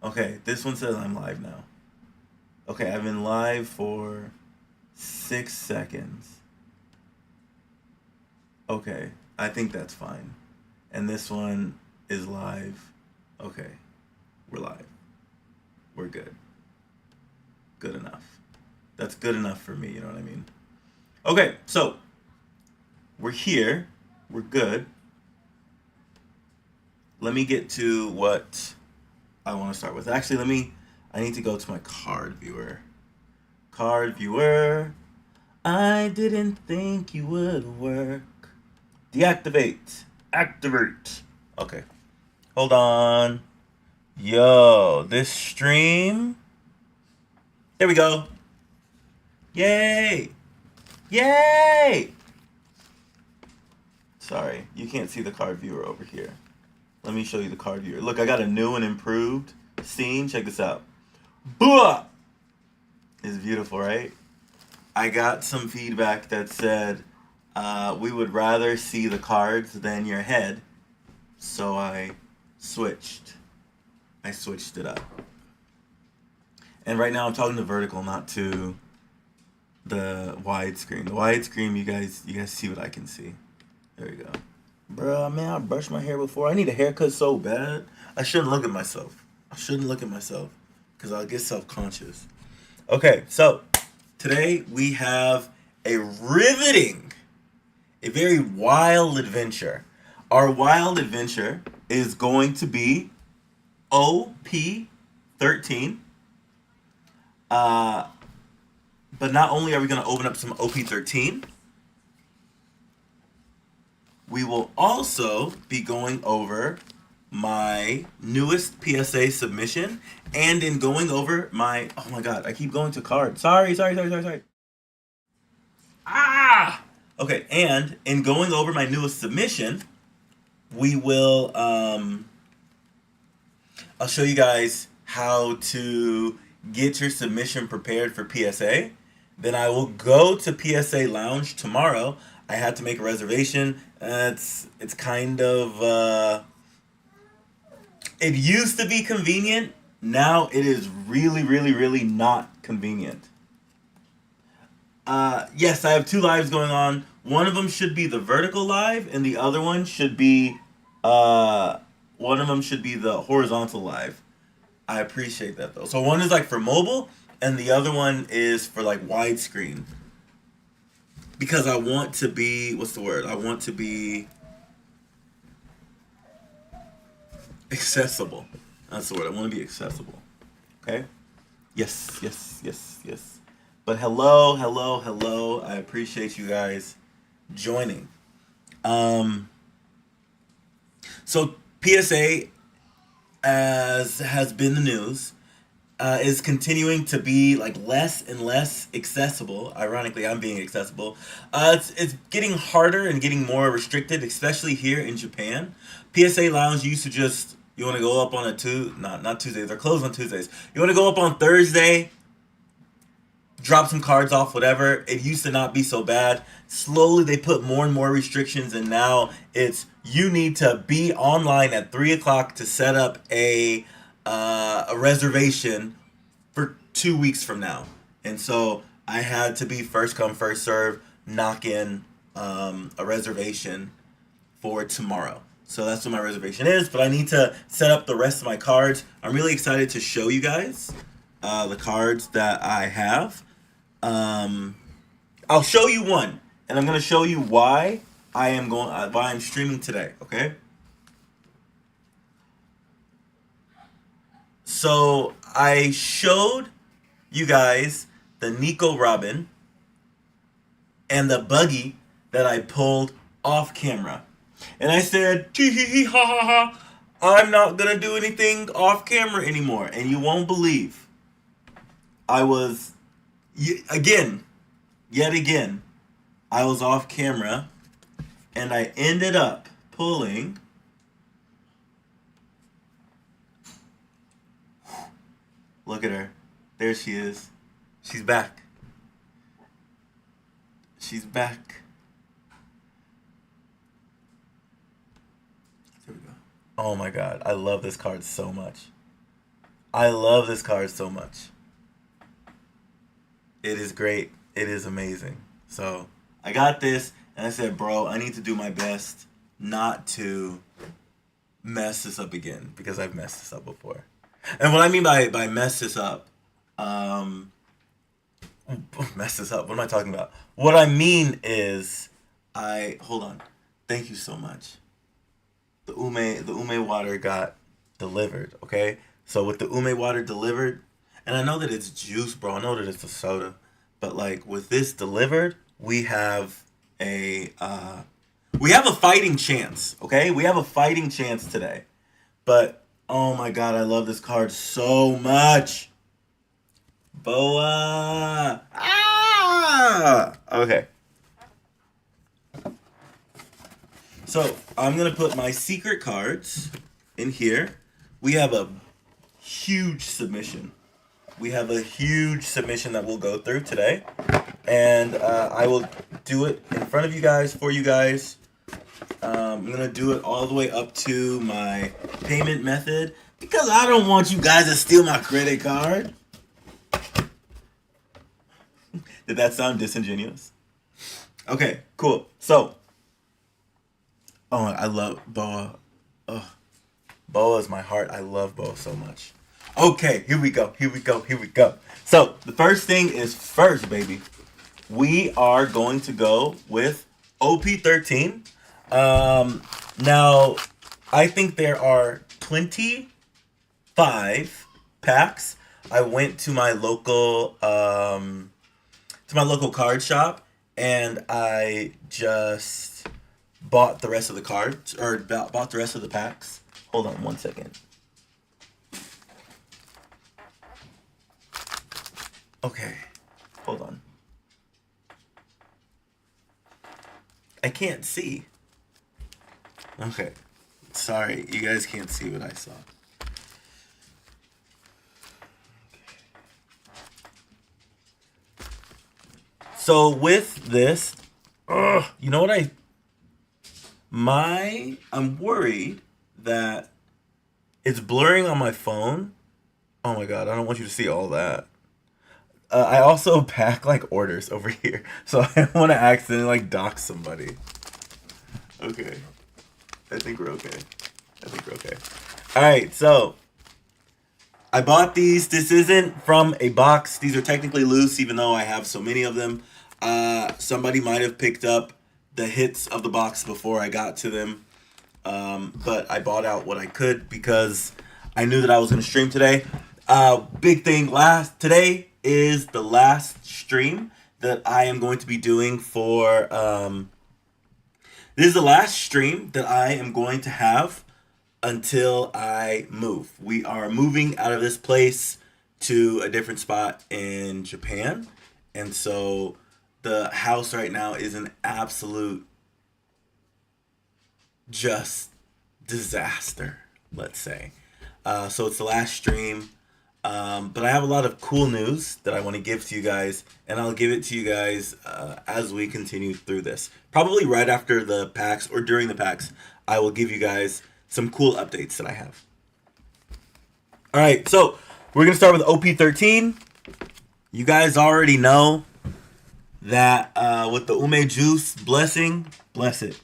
Okay, this one says I'm live now. Okay, I've been live for 6 seconds. Okay, I think that's fine. And this one is live. Okay, we're live. We're good. Good enough. That's good enough for me, you know what I mean? Okay, so we're here. We're good. Let me get to what I want to start with. Actually, I need to go to my card viewer. Card viewer. I didn't think you would work. Deactivate. Activate. Okay. Hold on. Yo, this stream. There we go. Yay. Yay. Sorry, you can't see the card viewer over here. Let me show you the card viewer. Look, I got a new and improved scene. Check this out. Booah! It's beautiful, right? I got some feedback that said we would rather see the cards than your head. So I switched. I switched it up. And right now I'm talking to vertical, not to the widescreen. The widescreen, you guys see what I can see. There we go. Bruh, man, I brushed my hair before. I need a haircut so bad. I shouldn't look at myself. Because I'll get self-conscious. Okay, so today we have a riveting, a very wild adventure. Our wild adventure is going to be OP-13. But not only are we going to open up some OP-13, we will also be going over my newest PSA submission, and in going over my, oh my god, I keep going to cards. Sorry. Ah! Okay, and in going over my newest submission, we will, I'll show you guys how to get your submission prepared for PSA. Then I will go to PSA Lounge tomorrow. I had to make a reservation. It's kind of, it used to be convenient. Now it is really not convenient. Yes, I have two lives going on. One of them should be the vertical live, and the other one should be, the horizontal live. I appreciate that though. So one is like for mobile, and the other one is for like widescreen. Because I want to be, what's the word? I want to be accessible. That's the word. I want to be accessible. Okay? Yes. But hello. I appreciate you guys joining. So PSA, as has been the news, is continuing to be like less and less accessible. Ironically, I'm being accessible. It's getting harder and getting more restricted, especially here in Japan. PSA Lounge used to just, you want to go up on not Tuesdays, they're closed on Tuesdays. You want to go up on Thursday, drop some cards off, whatever. It used to not be so bad. Slowly they put more and more restrictions, and now it's you need to be online at 3 o'clock to set up a reservation for 2 weeks from now. And so I had to be first come, first serve, knock in a reservation for tomorrow. So that's what my reservation is, but I need to set up the rest of my cards. I'm really excited to show you guys the cards that I have. I'll show you one, and I'm going to show you why why I'm streaming today, okay? So I showed you guys the Nico Robin and the buggy that I pulled off camera. And I said, tee hee hee ha ha ha, I'm not going to do anything off camera anymore. And you won't believe. I was, yet again, I was off camera, and I ended up pulling, look at her. There she is. She's back. There we go. Oh my god, I love this card so much. I love this card so much. It is great. It is amazing. So I got this, and I said, bro, I need to do my best not to mess this up again because I've messed this up before. And what I mean by mess this up, mess this up. What am I talking about? What I mean is, hold on. Thank you so much. The ume water got delivered. Okay, so with the ume water delivered, and I know that it's juice, bro. I know that it's a soda, but like with this delivered, we have a fighting chance. Okay, we have a fighting chance today. But oh my god, I love this card so much. Boa. Ah. Okay. So I'm gonna put my secret cards in here. We have a huge submission. We have a huge submission that we'll go through today, and I will do it in front of you guys, for you guys. I'm gonna do it all the way up to my payment method because I don't want you guys to steal my credit card. Did that sound disingenuous? Okay, cool. So, oh, I love Boa. Oh, Boa is my heart. I love Boa so much. Okay, here we go. So, the first thing is first, baby. We are going to go with OP-13. Now, I think there are 25 packs. I went to my local card shop, and I just bought the rest of the cards, or bought the rest of the packs. Hold on one second. Okay, hold on. I can't see. Okay, sorry, you guys can't see what I saw. So with this, you know what I'm worried that it's blurring on my phone. Oh my god, I don't want you to see all that. I also pack like orders over here, so I don't want to accidentally like dox somebody. Okay, I think we're okay. All right, so I bought these. This isn't from a box. These are technically loose, even though I have so many of them. Somebody might have picked up the hits of the box before I got to them, but I bought out what I could because I knew that I was going to stream today. Big thing, today is the last stream that I am going to be doing for, this is the last stream that I am going to have until I move. We are moving out of this place to a different spot in Japan, and so the house right now is an absolute just disaster, let's say. So it's the last stream. But I have a lot of cool news that I want to give to you guys, and I'll give it to you guys as we continue through this. Probably right after the packs or during the packs, I will give you guys some cool updates that I have. All right, so we're going to start with OP-13. You guys already know that with the Ume Juice blessing, bless it.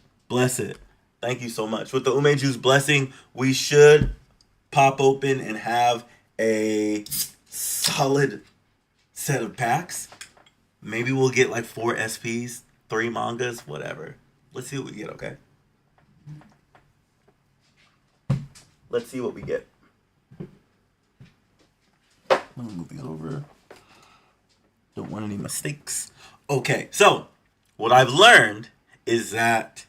Thank you so much. With the Ume Juice blessing, we should pop open and have a solid set of packs. Maybe we'll get like 4 SPs, 3 mangas, whatever. Let's see what we get, okay? Let's see what we get. Let me move these over. Don't want any mistakes. Okay, so what I've learned is that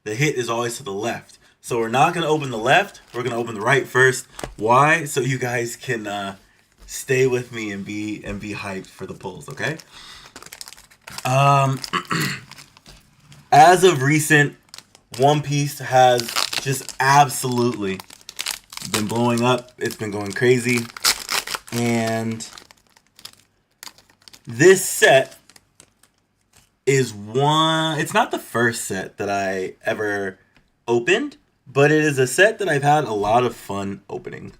the hit is always to the left. So we're not going to open the left. We're going to open the right first. Why? So you guys can stay with me and be hyped for the pulls, okay? As of recent, One Piece has just absolutely been blowing up. It's been going crazy. And this set is it's not the first set that I ever opened, but it is a set that I've had a lot of fun opening.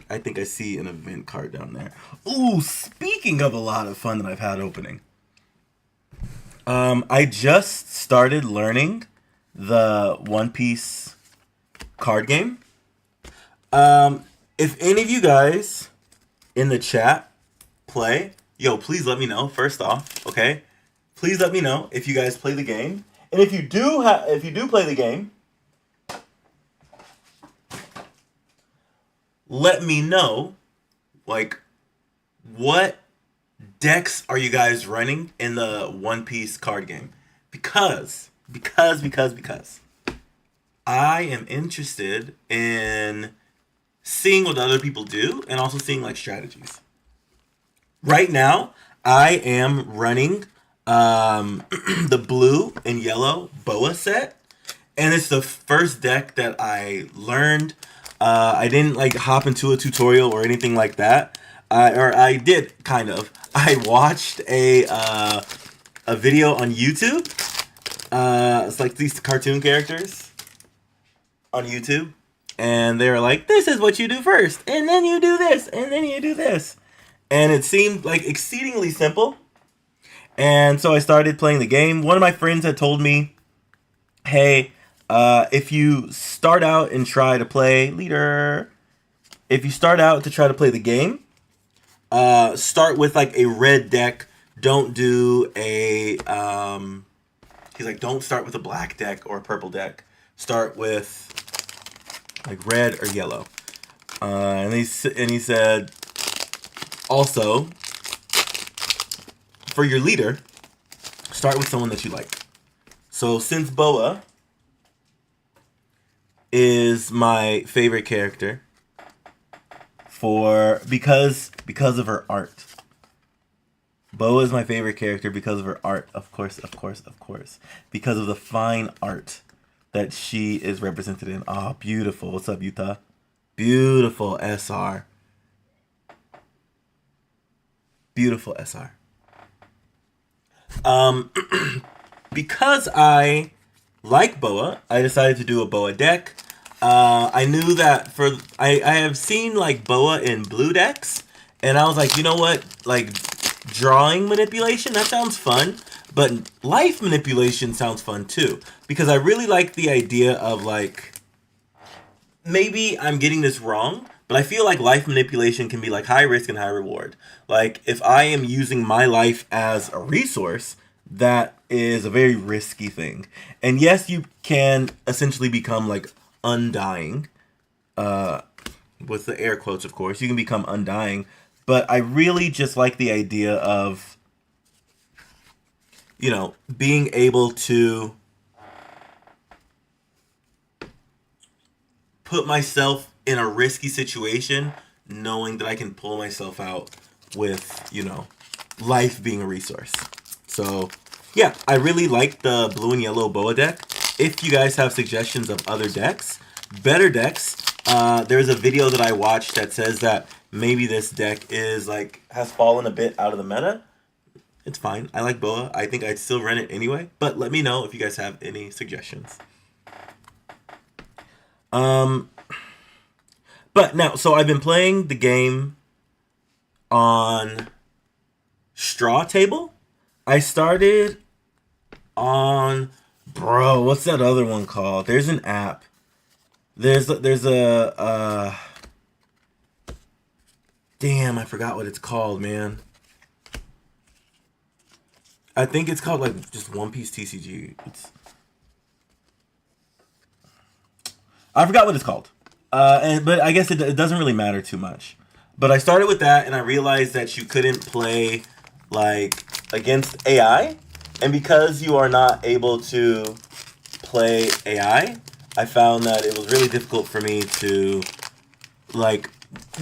I think I see an event card down there. Ooh, speaking of a lot of fun that I've had opening. I just started learning the One Piece card game. If any of you guys in the chat play, yo, please let me know. First off, okay, please let me know if you guys play the game, and if you do play the game, let me know, like, what decks are you guys running in the One Piece card game? Because I am interested in seeing what other people do and also seeing like strategies. Right now, I am running the blue and yellow Boa set, and it's the first deck that I learned. I didn't like hop into a tutorial or anything like that. I did kind of. I watched a video on YouTube. It's like these cartoon characters on YouTube, and they were like, "This is what you do first, and then you do this, and then you do this," and it seemed like exceedingly simple. And so I started playing the game. One of my friends had told me, "Hey, if you start out and try to play if you start out to try to play the game, start with like a red deck. Don't do a he's like, don't start with a black deck or a purple deck. Start with like red or yellow." And he said, also, for your leader, start with someone that you like. So since Boa is my favorite character because of her art. Boa is my favorite character because of her art, of course. Because of the fine art that she is represented in. Oh, beautiful. What's up, Utah? Beautiful SR. Beautiful SR. Because I like Boa, I decided to do a Boa deck. I knew that I have seen like Boa in blue decks, and I was like, you know what? Like, drawing manipulation, that sounds fun, but life manipulation sounds fun too. Because I really like the idea of like, maybe I'm getting this wrong, but I feel like life manipulation can be like high risk and high reward. Like, if I am using my life as a resource, that is a very risky thing. And yes, you can essentially become like undying, with the air quotes, of course. You can become undying, but I really just like the idea of, you know, being able to put myself in a risky situation, knowing that I can pull myself out with, you know, life being a resource. So, yeah, I really like the blue and yellow Boa deck. If you guys have suggestions of other decks, better decks, there's a video that I watched that says that maybe this deck is like, has fallen a bit out of the meta. It's fine. I like Boa. I think I'd still run it anyway. But let me know if you guys have any suggestions. But now, so I've been playing the game on Straw Table. I started on, bro, what's that other one called? There's an app. There's a damn, I forgot what it's called, man. I think it's called like just One Piece TCG. I forgot what it's called. But I guess it doesn't really matter too much. But I started with that, and I realized that you couldn't play like against AI, and because you are not able to play AI, I found that it was really difficult for me to like,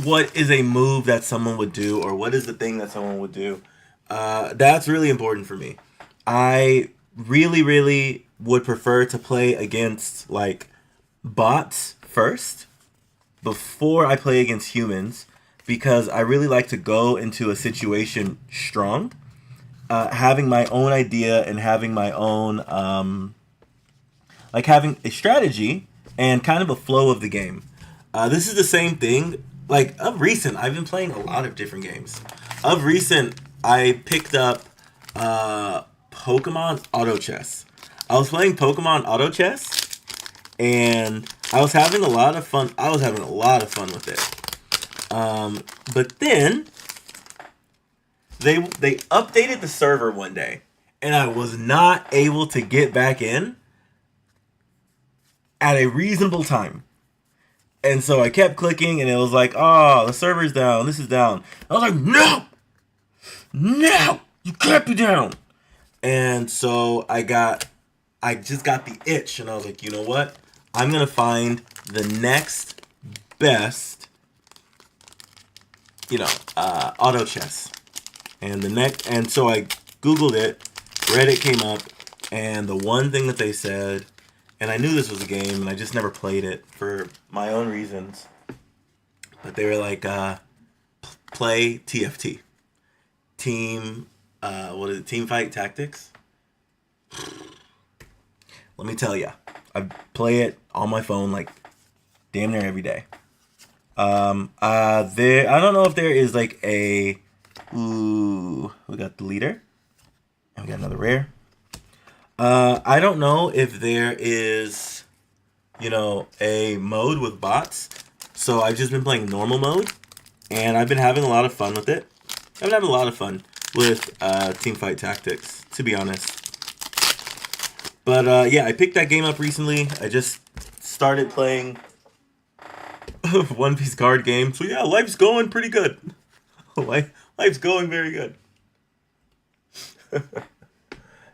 what is a move that someone would do, or what is the thing that someone would do. That's really important for me. I really would prefer to play against like bots first before I play against humans, because I really like to go into a situation strong, having my own idea and having my own like having a strategy and kind of a flow of the game. This is the same thing like of recent, I've been playing a lot of different games. Of recent, I picked up Pokemon Auto Chess. I was playing Pokemon Auto Chess, and I was having a lot of fun. I was having a lot of fun with it. But then they updated the server one day, and I was not able to get back in at a reasonable time. And so I kept clicking, and it was like, oh, the server's down. This is down. I was like, no, you can't be down. And so I just got the itch, and I was like, you know what? I'm gonna find the next best, auto chess. And so I Googled it, Reddit came up, and the one thing that they said, and I knew this was a game, and I just never played it for my own reasons, but they were like, play TFT. Team Fight Tactics? Let me tell you, I play it on my phone like damn near every day. I don't know if there is like we got the leader, and we got another rare. I don't know if there is, a mode with bots. So I've just been playing normal mode, and I've been having a lot of fun with it. I've been having a lot of fun with Teamfight Tactics, to be honest. But yeah, I picked that game up recently. I just started playing One Piece card game. So yeah, life's going pretty good. Life's going very good.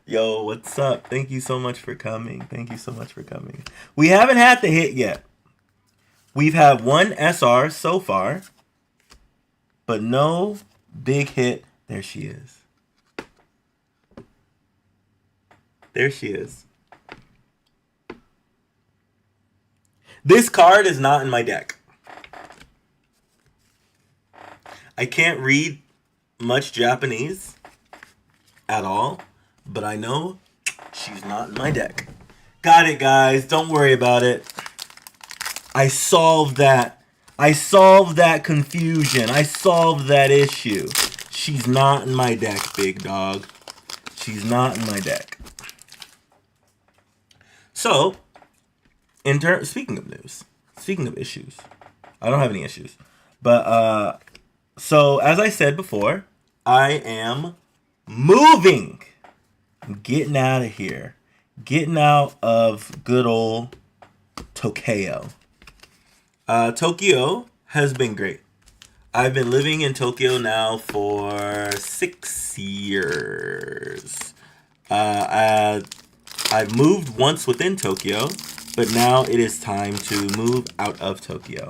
Yo, what's up? Thank you so much for coming. Thank you so much for coming. We haven't had the hit yet. We've had one SR so far, but no big hit. There she is. There she is. This card is not in my deck. I can't read much Japanese at all, but I know she's not in my deck. Got it, guys. Don't worry about it. I solved that. I solved that confusion. I solved that issue. She's not in my deck, big dog. She's not in my deck. So, speaking of news, speaking of issues, I don't have any issues. But, so, as I said before, I am moving. I'm getting out of here. Getting out of good old Tokyo. Tokyo has been great. I've been living in Tokyo now for 6 years. I've moved once within Tokyo, but now it is time to move out of Tokyo.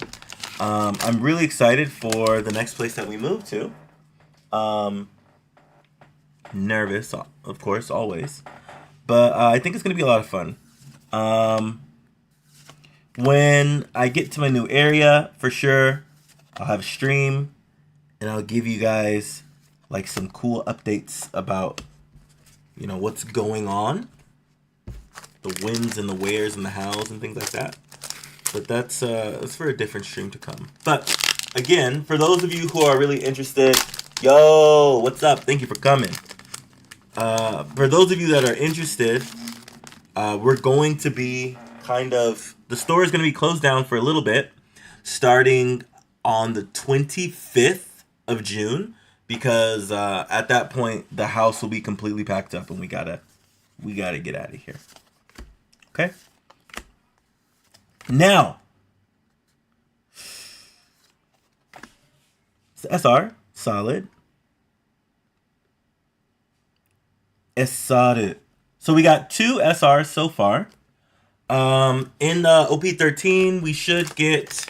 I'm really excited for the next place that we move to. Nervous, of course, always. But I think it's going to be a lot of fun. When I get to my new area, for sure, I'll have a stream, and I'll give you guys like some cool updates about, what's going on, the wins and the wheres and the hows and things like that. But that's for a different stream to come. But again, for those of you who are really interested, yo, what's up? Thank you for coming. For those of you that are interested, we're going to be the store is going to be closed down for a little bit, starting on the 25th of June, because at that point the house will be completely packed up, and we gotta get out of here. Okay. Now, it's SR solid. SR. So we got 2 SRs so far. In the OP-13, we should get,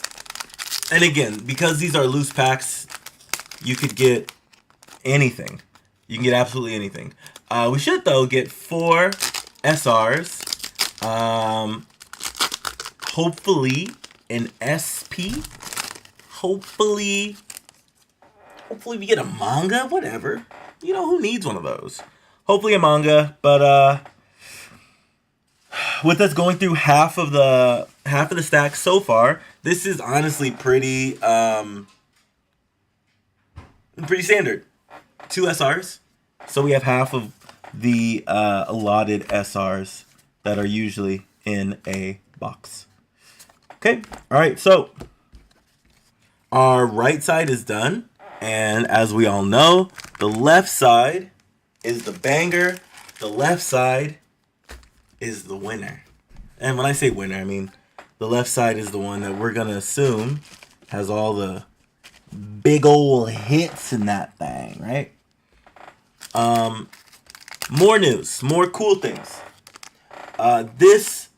and again, because these are loose packs, you could get anything. You can get absolutely anything. We should, though, get 4 SRs. Hopefully an SP. Hopefully we get a manga, whatever. Who needs one of those? Hopefully a manga, but with us going through half of the half of the stack so far. This is honestly pretty pretty standard. 2 SRs. So we have half of the allotted SRs that are usually in a box. Okay, all right, so our right side is done. And as we all know, the left side is the banger. The left side is the winner. And when I say winner, I mean the left side is the one that we're going to assume has all the big old hits in that thing, right? More news, more cool things. This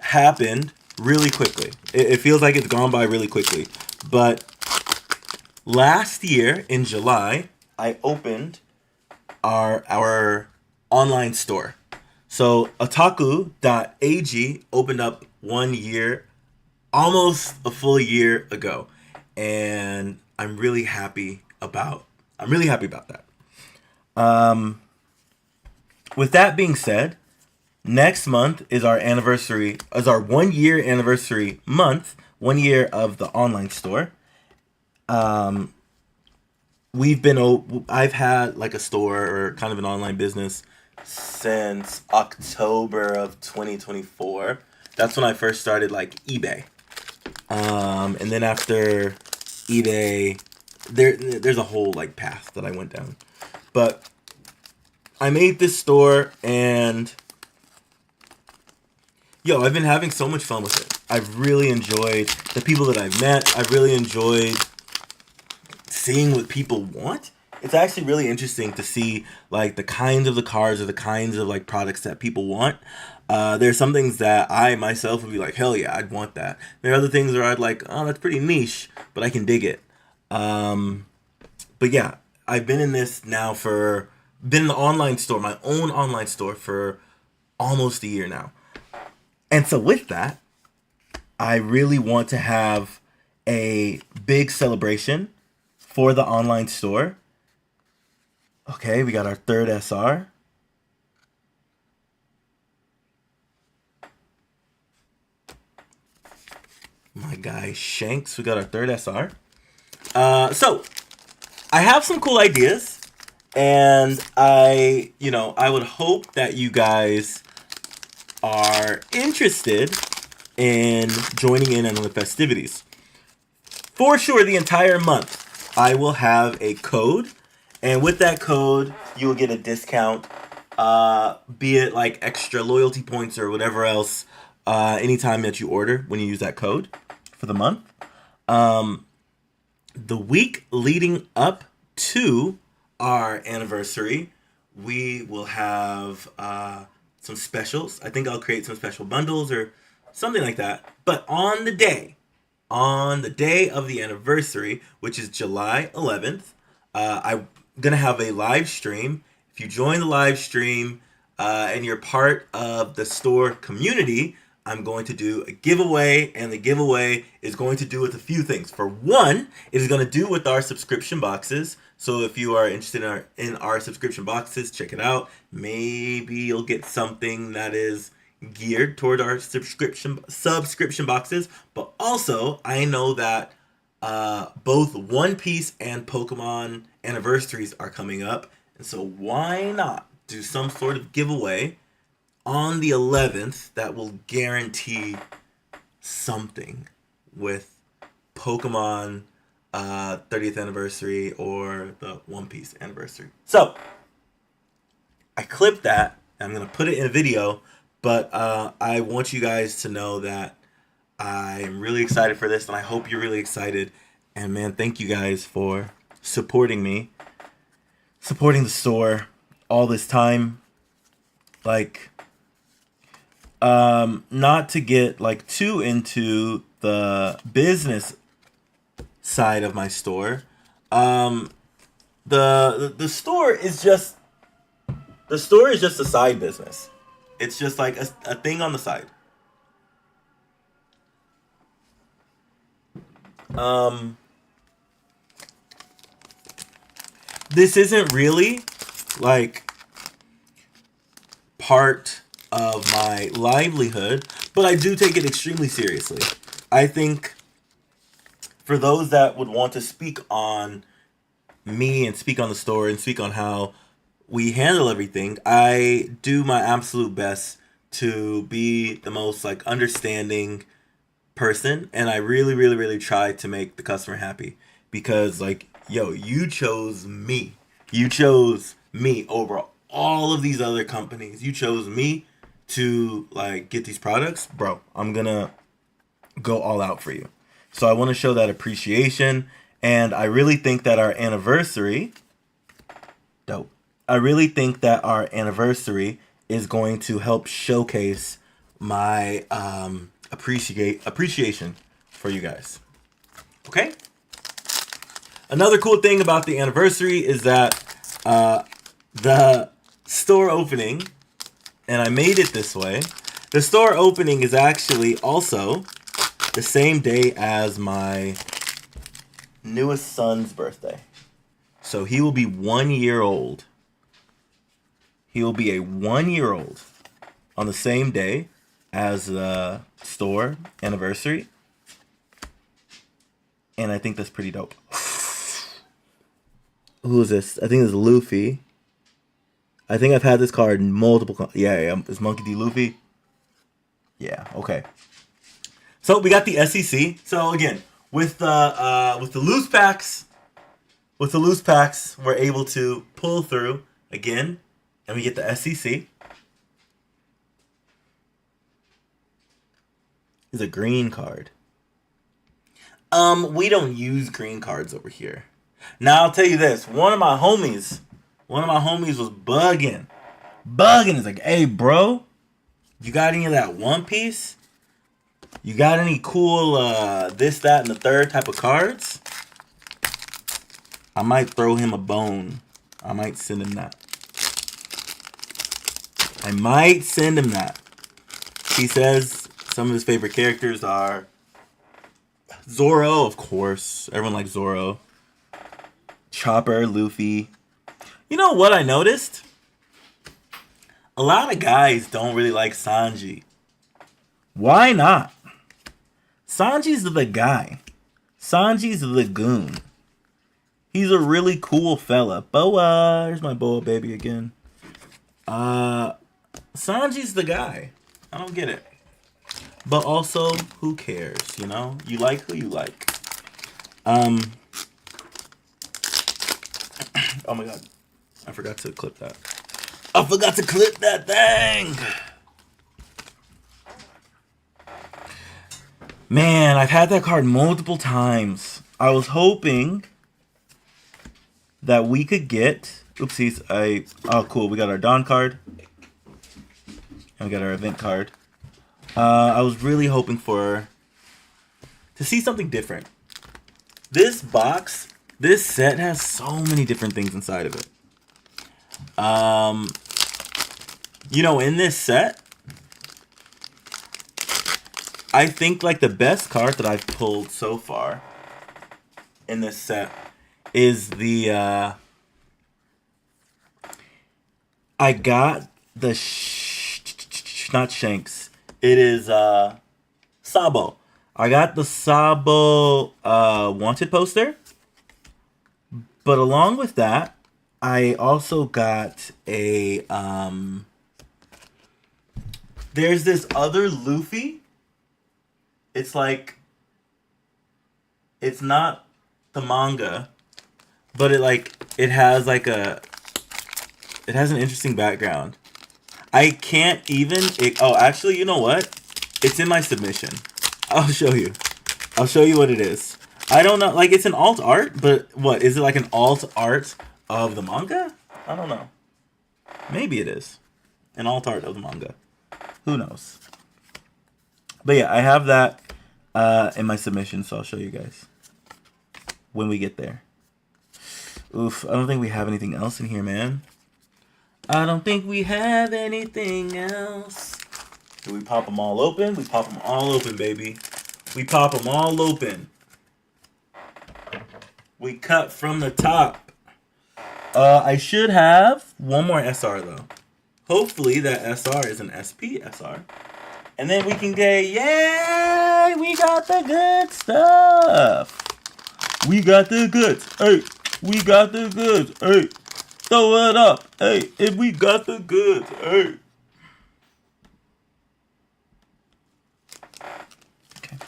happened really quickly. It feels like it's gone by really quickly. But last year in July, I opened our online store. So Otaku.ag opened up 1 year, almost a full year ago. And I'm really happy about that. With that being said, next month is our 1 year anniversary month, 1 year of the online store. I've had like a store or kind of an online business since October of 2024. That's when I first started like eBay. And then after eBay, there's a whole like path that I went down. But I made this store and I've been having so much fun with it. I've really enjoyed the people that I've met. I've really enjoyed seeing what people want. It's actually really interesting to see like the kinds of the cards or the kinds of like products that people want. There's some things that I myself would be like, hell yeah, I'd want that. There are other things where I'd like, oh, that's pretty niche, but I can dig it. But yeah, I've been in this now been in the online store, my own online store for almost a year now. And so with that, I really want to have a big celebration for the online store. Okay, we got our third SR. My guy Shanks, we got our third SR. So I have some cool ideas, and I would hope that you guys are interested in joining in on the festivities. For sure, the entire month, I will have a code, and with that code, you will get a discount, be it like extra loyalty points or whatever else, anytime that you order when you use that code for the month. The week leading up to our anniversary, we will have some specials. I think I'll create some special bundles or something like that. But on the day of the anniversary, which is July 11th, I'm going to have a live stream. If you join the live stream and you're part of the store community, I'm going to do a giveaway, and the giveaway is going to do with a few things. For one, it is going to do with our subscription boxes. So if you are interested in our subscription boxes, check it out. Maybe you'll get something that is geared toward our subscription boxes. But also, I know that both One Piece and Pokemon anniversaries are coming up. And so why not do some sort of giveaway on the 11th that will guarantee something with Pokemon 30th anniversary or the One Piece anniversary. So I clipped that. I'm going to put it in a video, but I want you guys to know that I'm really excited for this, and I hope you're really excited. And man, thank you guys for supporting me, supporting the store all this time. Like, not to get like too into the business side of my store. The store is just a side business. It's just like a thing on the side. This isn't really like part of my livelihood, but I do take it extremely seriously. I think for those that would want to speak on me and speak on the store and speak on how we handle everything, I do my absolute best to be the most like understanding person, and I really, really, really try to make the customer happy because like, yo, you chose me. You chose me over all of these other companies. You chose me to like get these products, bro. I'm gonna go all out for you. So I want to show that appreciation, and I really think that our anniversary, dope. I really think that our anniversary is going to help showcase my appreciation for you guys. Okay? Another cool thing about the anniversary is that the store opening, and I made it this way, the store opening is actually also the same day as my newest son's birthday. So he will be 1 year old. He will be a 1 year old on the same day as the store anniversary. And I think that's pretty dope. Who is this? I think it's Luffy. I think I've had this card multiple. Yeah, it's Monkey D. Luffy. Yeah, okay. So we got the SEC. So again, with the loose packs, we're able to pull through again. And we get the SEC. It's a green card. We don't use green cards over here. Now I'll tell you this. One of my homies was bugging. Is like, hey bro, you got any of that One Piece? You got any cool this, that, and the third type of cards? I might throw him a bone. I might send him that. He says some of his favorite characters are Zoro, of course. Everyone likes Zoro. Chopper, Luffy. You know what I noticed? A lot of guys don't really like Sanji. Why not? Sanji's the guy. Sanji's the goon. He's a really cool fella. Boa. Here's my Boa baby again. Sanji's the guy. I don't get it. But also, who cares, you know? You like who you like. Oh my god. I forgot to clip that. I forgot to clip that thing! Man, I've had that card multiple times. I was hoping that we could get... Oopsies. Oh, cool. We got our Dawn card. And we got our event card. I was really hoping to see something different. This set has so many different things inside of it. You know, in this set, I think like the best card that I've pulled so far in this set is the I got the not Shanks. It is Sabo. I got the Sabo wanted poster. But along with that, I also got a there's this other Luffy. It's like it's not the manga, but it has an interesting background. I can't even... oh, actually, you know what? It's in my submission. I'll show you. I'll show you what it is. I don't know. Like, it's an alt art, but what? Is it like an alt art of the manga? I don't know. Maybe it is. An alt art of the manga. Who knows? But yeah, I have that in my submission, so I'll show you guys when we get there. Oof, I don't think we have anything else in here, man. I don't think we have anything else. Do we pop them all open? We pop them all open, baby. We pop them all open. We cut from the top. I should have one more SR, though. Hopefully that SR is an SP SR. And then we can get, yay, we got the good stuff. We got the goods. Hey, we got the goods. Hey, throw it up. Hey, if we got the goods. Hey. Okay.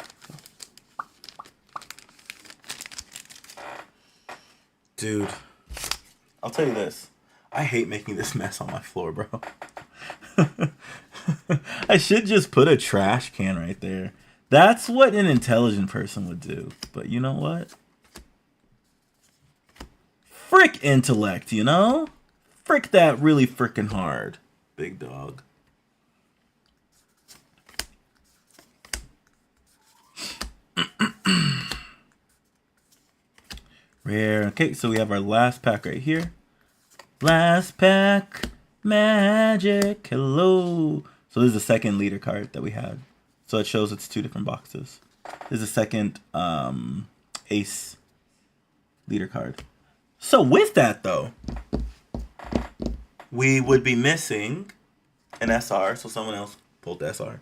Dude, I'll tell you this. I hate making this mess on my floor, bro. I should just put a trash can right there. That's what an intelligent person would do. But you know what? Frick intellect, you know? Frick that really frickin' hard, big dog. Rare. Okay, so we have our last pack right here. Last pack. Magic. Hello. So this is the second leader card that we had. So it shows it's 2 different boxes. This is the second ace leader card. So with that though, we would be missing an SR. So someone else pulled the SR.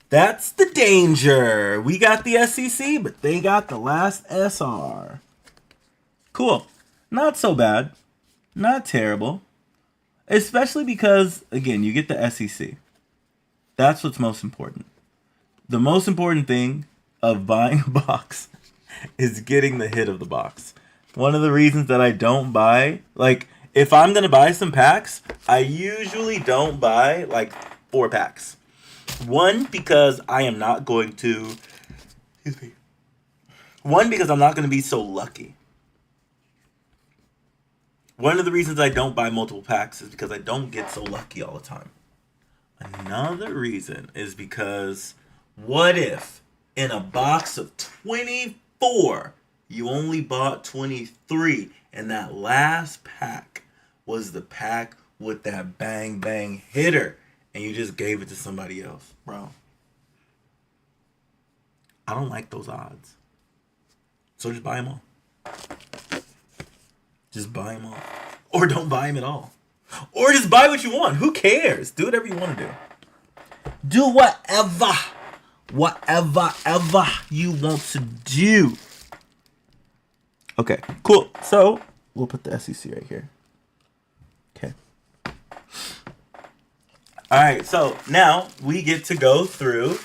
That's the danger. We got the SCC, but they got the last SR. Cool. Not so bad. Not terrible. Especially because, again, you get the SEC. That's what's most important. The most important thing of buying a box is getting the hit of the box. One of the reasons that I don't buy, like, if I'm going to buy some packs, I usually don't buy, like, 4 packs. One, because I am not going to... Excuse me. One, because I'm not going to be so lucky. One of the reasons I don't buy multiple packs is because I don't get so lucky all the time. Another reason is because what if in a box of 24 you only bought 23 and that last pack was the pack with that bang bang hitter and you just gave it to somebody else? Bro, I don't like those odds. So just buy them all. Just buy them all. Or don't buy them at all. Or just buy what you want. Who cares? Do whatever you want to do. Do whatever you want to do. Okay, cool. So, we'll put the SEC right here. Okay. Alright, so now we get to go through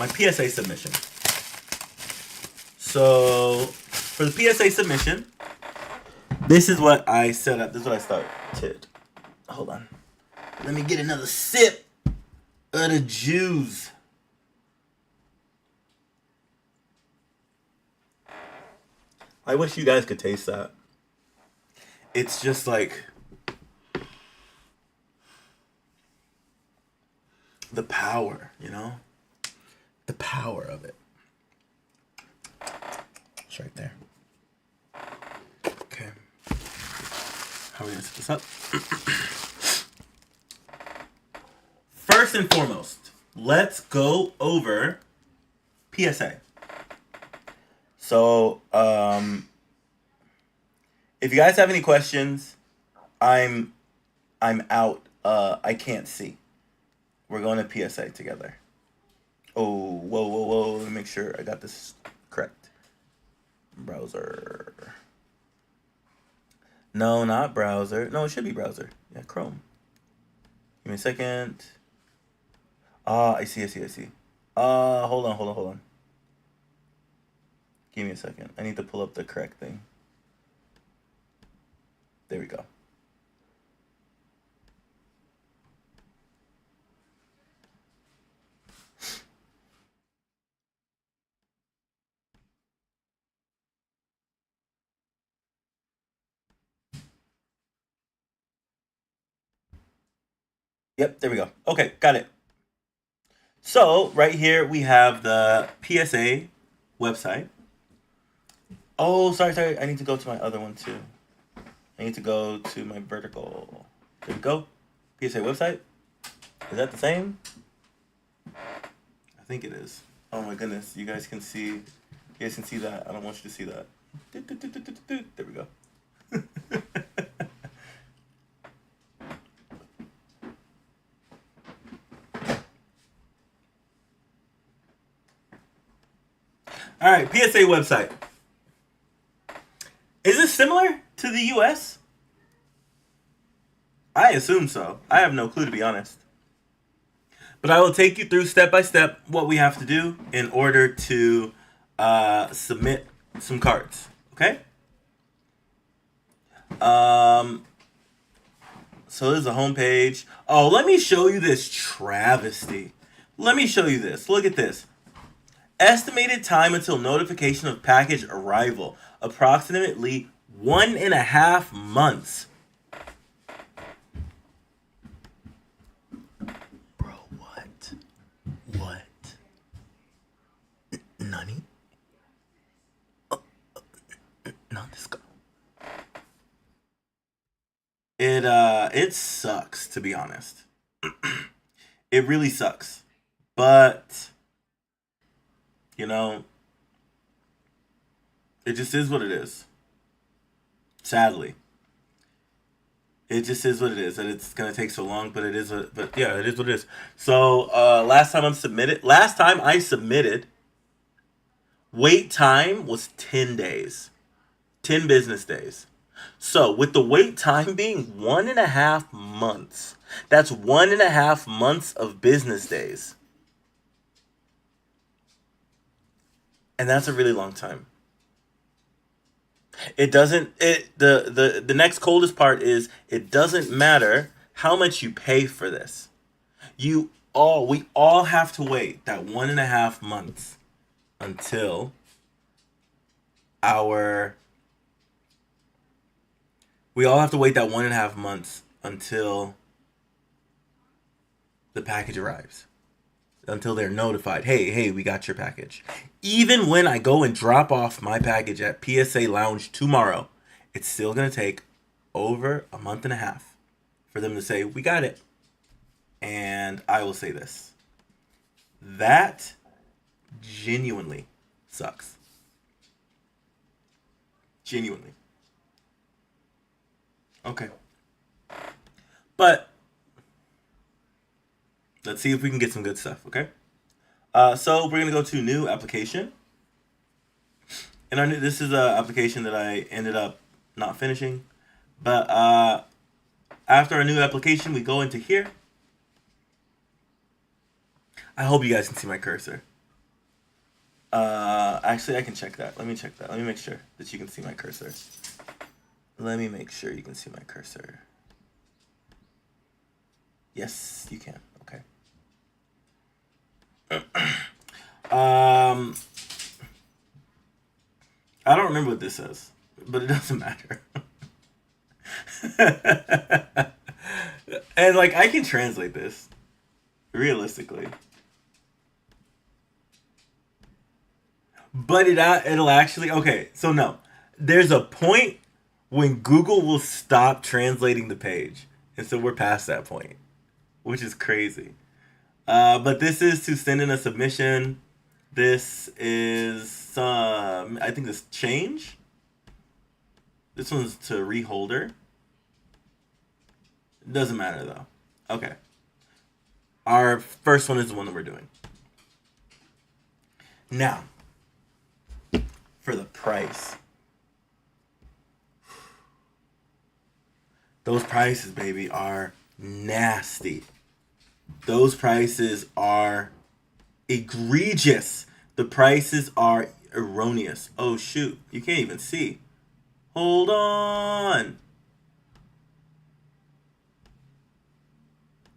my PSA submission. So, for the PSA submission, this is what I set up. This is what I started. Hold on. Let me get another sip of the juice. I wish you guys could taste that. It's just like the power, you know? The power of it. It's right there. Okay. How are we going to set this up? First and foremost, let's go over PSA. So, if you guys have any questions, I'm out. I can't see. We're going to PSA together. Oh, whoa. Let me make sure I got this correct. Browser. No, not browser. No, it should be browser. Yeah, Chrome. Give me a second. I see. Hold on. Give me a second. I need to pull up the correct thing. There we go. Yep, there we go. Okay, got it. So, right here we have the PSA website. Oh, sorry. I need to go to my other one too. I need to go to my vertical. There we go. PSA website. Is that the same? I think it is. Oh my goodness. You guys can see that. I don't want you to see that. There we go. All right, PSA website. Is it similar to the US? I assume so. I have no clue, to be honest. But I will take you through step by step what we have to do in order to submit some cards. Okay? So this is the homepage. Oh, let me show you this travesty. Let me show you this. Look at this. Estimated time until notification of package arrival. Approximately 1.5 months. Bro, what? What? Nani? Not this guy. It sucks, to be honest. It really sucks. But you know, it just is what it is. Sadly, it just is what it is, and it's gonna take so long. But it is, but yeah, it is what it is. So last time I submitted, wait time was 10 days, 10 business days. So with the wait time being 1.5 months, that's 1.5 months of business days. And that's a really long time. It doesn't the next coldest part is it doesn't matter how much you pay for this. We all have to wait that 1.5 months until our we all have to wait that 1.5 months until the package arrives. Until they're notified, hey, we got your package. Even when I go and drop off my package at PSA Lounge tomorrow, it's still going to take over 1.5 months for them to say, we got it. And I will say this. That genuinely sucks. Genuinely. Okay. But let's see if we can get some good stuff, okay? So we're gonna go to new application, and this is an application that I ended up not finishing. But after our new application, we go into here. I hope you guys can see my cursor. Actually, I can check that. Let me check that. Let me make sure that you can see my cursor. Let me make sure you can see my cursor. Yes, you can. Okay. I don't remember what this says, but it doesn't matter. And like I can translate this realistically, but it'll actually okay. So no, there's a point when Google will stop translating the page, and so we're past that point, which is crazy. But this is to send in a submission. This is I think this change. This one's to reholder. Doesn't matter though. Okay. Our first one is the one that we're doing. Now, for the price. Those prices, baby, are nasty. Those prices are egregious. The prices are erroneous. Oh, shoot. You can't even see. Hold on.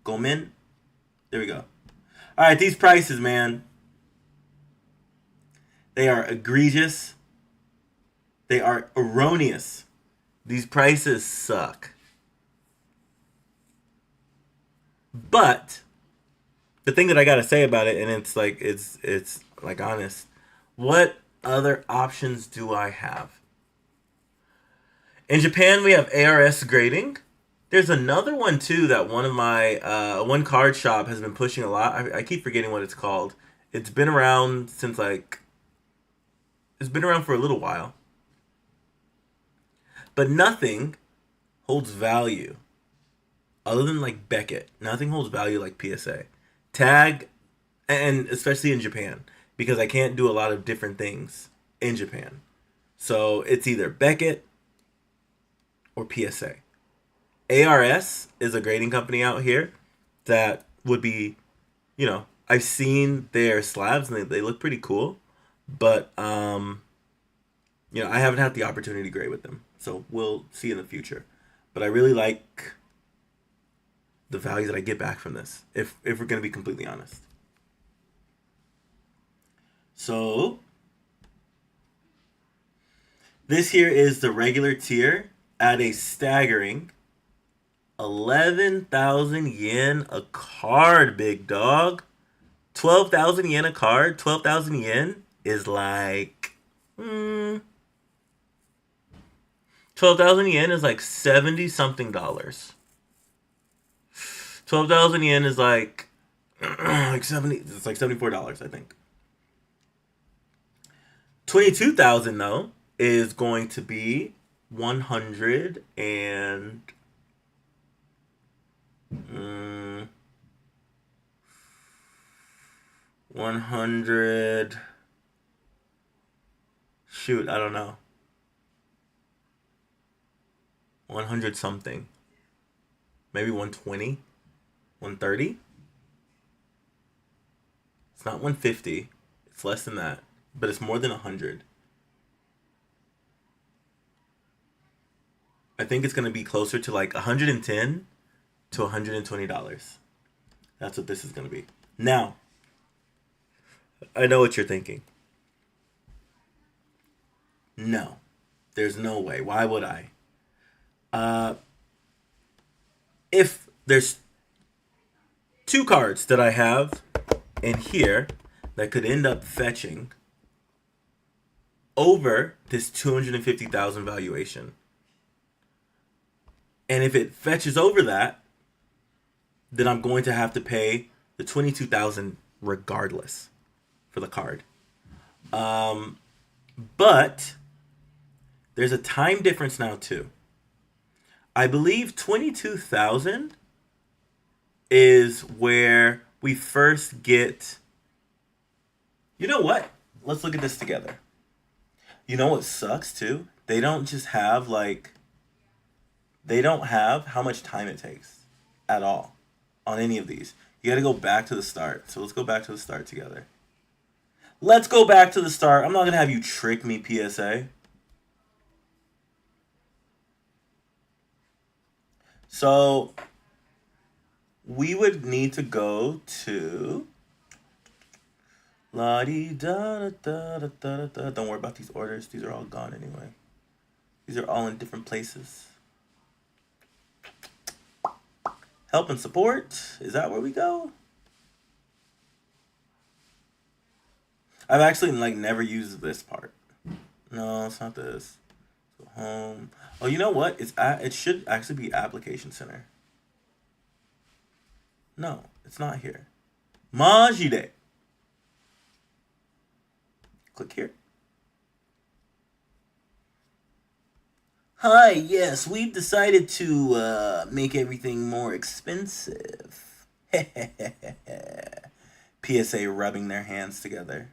Gomen. There we go. All right, these prices, man. They are egregious. They are erroneous. These prices suck. But the thing that I gotta say about it, and it's like honest, what other options do I have? In Japan, we have ARS grading. There's another one too that one of my one card shop has been pushing a lot. I keep forgetting what it's called. It's been around since it's been around for a little while. But nothing holds value other than like Beckett. Nothing holds value like PSA. Tag, and especially in Japan, because I can't do a lot of different things in Japan. So it's either Beckett or PSA. ARS is a grading company out here that would be, I've seen their slabs and they look pretty cool, but I haven't had the opportunity to grade with them. So we'll see in the future. But I really like the value that I get back from this, if we're going to be completely honest. So this here is the regular tier at a staggering 11,000 yen a card, big dog. 12,000 yen a card. 12,000 yen is like 12,000 yen is like 70 something dollars. 12,000 yen is like like 70, it's like $74, I think. 22,000 though is going to be 100 and 100, shoot, I don't know, 100 something, maybe 120, 130. It's not 150, it's less than that, but it's more than 100. I think it's going to be closer to like 110 to $120. That's what this is going to be. Now, I know what you're thinking. No, there's no way. Why would I? If there's two cards that I have in here that could end up fetching over this 250,000 valuation, and if it fetches over that, then I'm going to have to pay the 22,000 regardless for the card. But there's a time difference now too. I believe 22,000 is where we first get. You know what? Let's look at this together. You know what sucks too? They don't have how much time it takes at all on any of these. You got to go back to the start. So let's go back to the start together. Let's go back to the start. I'm not going to have you trick me, PSA. So we would need to go to la-di-da-da-da-da-da-da. Don't worry about these orders. These are all gone anyway. These are all in different places. Help and support. Is that where we go? I've actually never used this part. No, it's not this. So home. Oh, you know what? It should actually be Application Center. No, it's not here. Majide. Click here. Hi, yes, we've decided to make everything more expensive. PSA rubbing their hands together.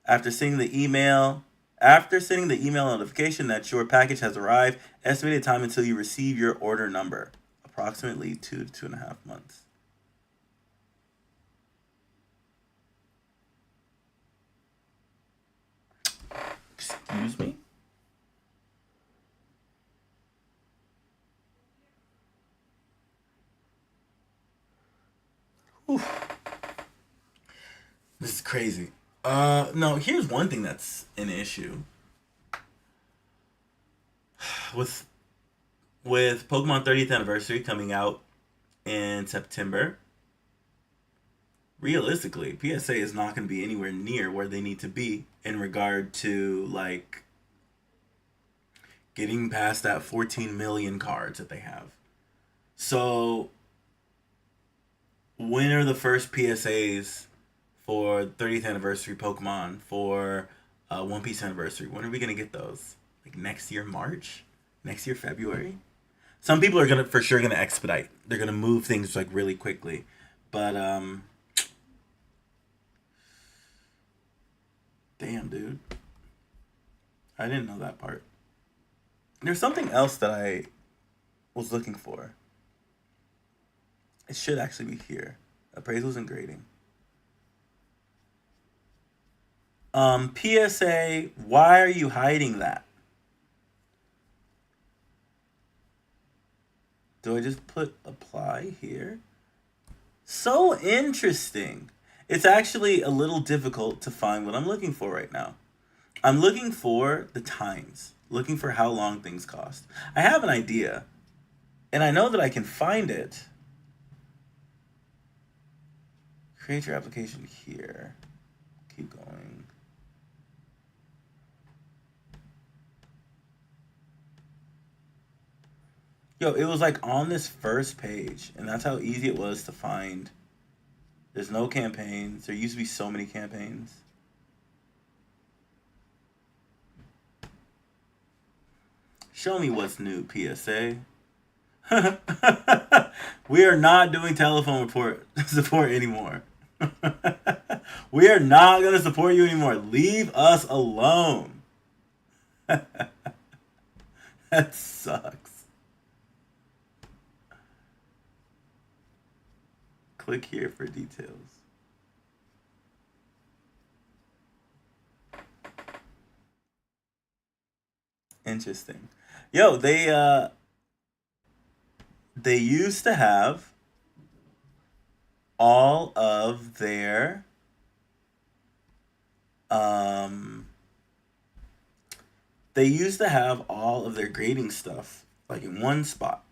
After sending the email notification that your package has arrived, estimated time until you receive your order number, approximately 2 to 2.5 months. Excuse me? Whew. This is crazy. No, here's one thing that's an issue. With Pokemon 30th anniversary coming out in September, realistically, PSA is not going to be anywhere near where they need to be in regard to getting past that 14 million cards that they have. So when are the first PSAs for 30th anniversary Pokemon, for One Piece anniversary? When are we going to get those? Next year, March? Next year, February? Some people are for sure gonna expedite. They're gonna move things really quickly. But Damn, dude. I didn't know that part. There's something else that I was looking for. It should actually be here. Appraisals and grading. PSA, why are you hiding that? Do I just put apply here? So interesting. It's actually a little difficult to find what I'm looking for right now. I'm looking for the times, looking for how long things cost. I have an idea, and I know that I can find it. Create your application here. Keep going. Yo, it was like on this first page, and that's how easy it was to find. There's no campaigns. There used to be so many campaigns. Show me what's new, PSA. We are not doing telephone support anymore. We are not going to support you anymore. Leave us alone. That sucks. Click here for details. Interesting. Yo, they used to have all of their um they used to have all of their grading stuff like in one spot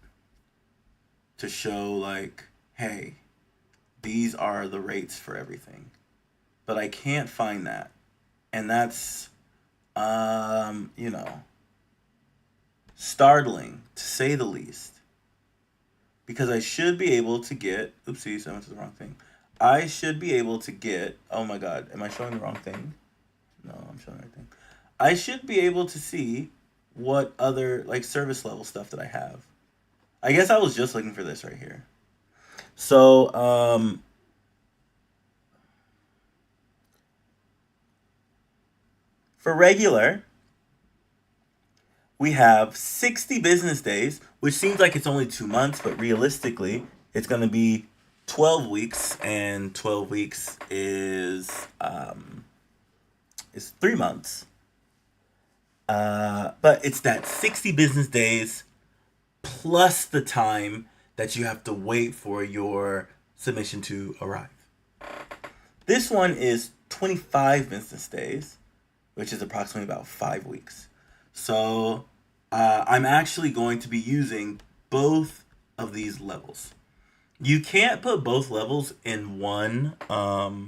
to show like, hey, these are the rates for everything. But I can't find that. And that's you know, startling to say the least. Because I should be able to get, oopsies, I went to the wrong thing. I should be able to get, oh my god, am I showing the wrong thing? No, I'm showing the right thing. I should be able to see what other like service level stuff that I have. I guess I was just looking for this right here. So, for regular, we have 60 business days, which seems like it's only 2 months, but realistically, it's going to be 12 weeks, and 12 weeks is 3 months. But it's that 60 business days plus the time that you have to wait for your submission to arrive. This one is 25 business days, which is approximately about 5 weeks. So I'm actually going to be using both of these levels. You can't put both levels in one